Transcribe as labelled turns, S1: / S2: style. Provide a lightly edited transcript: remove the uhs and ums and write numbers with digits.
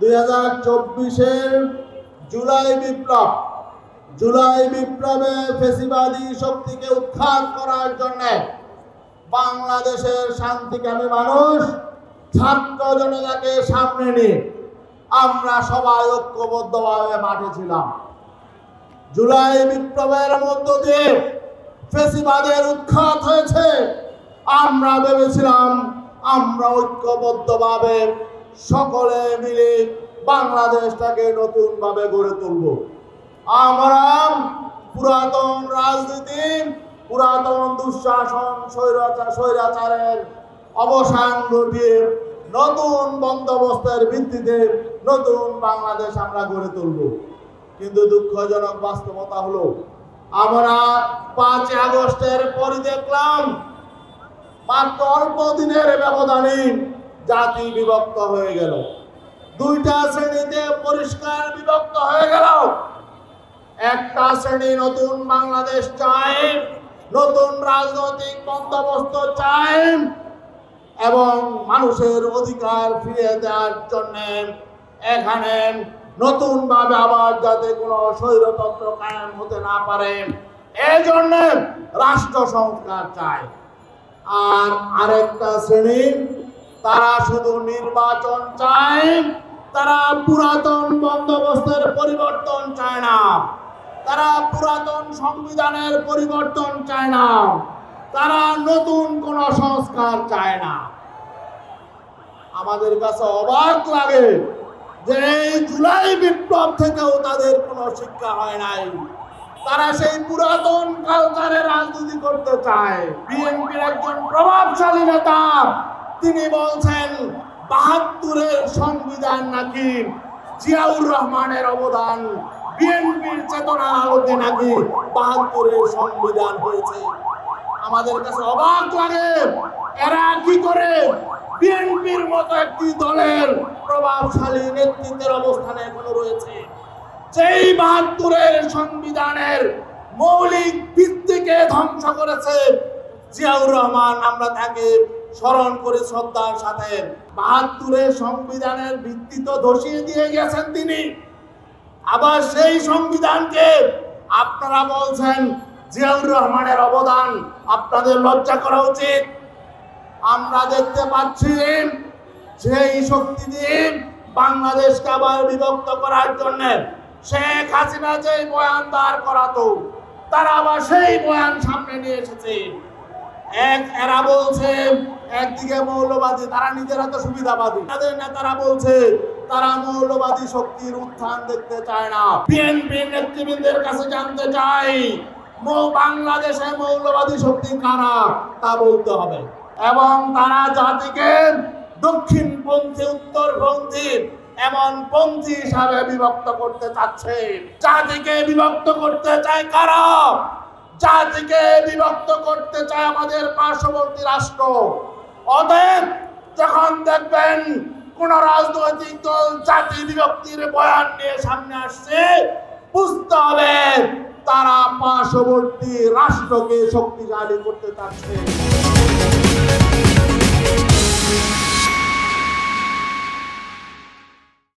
S1: 2024-এর জুলাই বিপ্লবে ফ্যাসিবাদী শক্তিকে উৎখাত করার জন্য বাংলাদেশের শান্তিকামী মানুষ ছাত্র জনতাকে সামনে নিয়ে আমরা সবাই ঐক্যবদ্ধভাবে মাঠে ছিলাম। জুলাই বিপ্লবের মধ্য দিয়ে ফ্যাসিবাদের উৎখাত হয়েছে। আমরা ভেবেছিলাম আমরা ঐক্যবদ্ধভাবে সকলে মিলে বাংলাদেশটাকে নতুন ভাবে গড়ে তুলব। আমরা পুরাতন রাজনীতি, পুরাতন দুঃশাসন, স্বৈরাচারের অবসান ঘটিয়ে নতুন বন্দোবস্তের ভিত্তিতে নতুন বাংলাদেশ আমরা গড়ে তুলব। কিন্তু দুঃখজনক বাস্তবতা হলো আমরা 5 আগস্টের পরে দেখলাম মাত্র অল্প দিনের ব্যবধানে জাতি বিভক্ত হয়ে গেল, 2টা শ্রেণীতে পরিষ্কার বিভক্ত হয়ে গেল। একটা শ্রেণী নতুন বাংলাদেশ চায়, নতুন রাজনৈতিক বন্দোবস্ত চায় এবং মানুষের অধিকার ফিরিয়ে দেওয়ার জন্য এখানে নতুন ভাবে আবার যাতে কোনো স্বৈরতন্ত্র কায়েম হতে না পারে এই জন্য রাষ্ট্র সংস্কার চায়। আর আরেকটা শ্রেণী তারা শুধু নির্বাচন চায়, তারা পুরাতন বন্দোবস্তের পরিবর্তন চায় না, তারা পুরাতন সংবিধানের পরিবর্তন চায় না, তারা নতুন কোন সংস্কার চায় না। আমাদের কাছে অবাক লাগে যে এই জুলাই বিপ্লব থেকেও তাদের কোনো শিক্ষা হয় নাই। তারা সেই পুরাতন কালচারে রাজনীতি করতে চায়। বিএনপির একজন প্রভাবশালী নেতা তিনি বলছেন ৭২-এর সংবিধান নাকি জিয়াউর রহমানের অবদান, বিএনপির চেতনার আলোকে নাকি ৭২-এর সংবিধান হয়েছে। আমাদের কাছে অবাক লাগে এরা কি করে বিএনপির মতো একটি দলের প্রভাবশালী নেতৃত্বের অবস্থানে এখনো রয়েছে, যেই ৭২-এর সংবিধানের মৌলিক ভিত্তিকে ধ্বংস করেছে জিয়াউর রহমান। আমরা তাকে স্মরণ করে শ্রদ্ধার সাথে। ৭২-এর সংবিধানের ভিত্তি তো ধসিয়ে দিয়ে গেছেন তিনি, আবার সেই সংবিধানকে আপনারা বলছেন জিয়াউর রহমানের অবদান। আপনাদের লজ্জা করা উচিত। আমরা দেখতে পাচ্ছি সেই শক্তি দিয়ে বাংলাদেশকে আবার বিভক্ত করার জন্য শেখ হাসিনা যে বয়ান দাঁড় করাতো তারা আবার সেই বয়ান সামনে নিয়ে এসেছে। এরা বলছে একদিকে মৌলবাদী, তারা নিজেরা তো সুবিধাবাদী। তাদের নেতারা বলছে তারা মৌলবাদী শক্তির উত্থান দেখতে চায় না। বিএনপি নেতৃবৃন্দের কাছে জানতে চাই বাংলাদেশে মৌলবাদী শক্তি কারা তা বলতে হবে, এবং তারা জাতিকে দক্ষিণপন্থী, উত্তরপন্থী এমন পন্থী হিসাবে বিভক্ত করতে চাচ্ছে। জাতিকে বিভক্ত করতে চায় কারা? জাতিকে বিভক্ত করতে চায় আমাদের পার্শ্ববর্তী রাষ্ট্র। অতএব যখন দেখবেন কোন রাজনৈতিক দল জাতি বিভক্তির বয়ান নিয়ে সামনে আসছে, বুঝতে হবে তারা পার্শ্ববর্তী রাষ্ট্রকে শক্তিশালী করতে চাচ্ছে।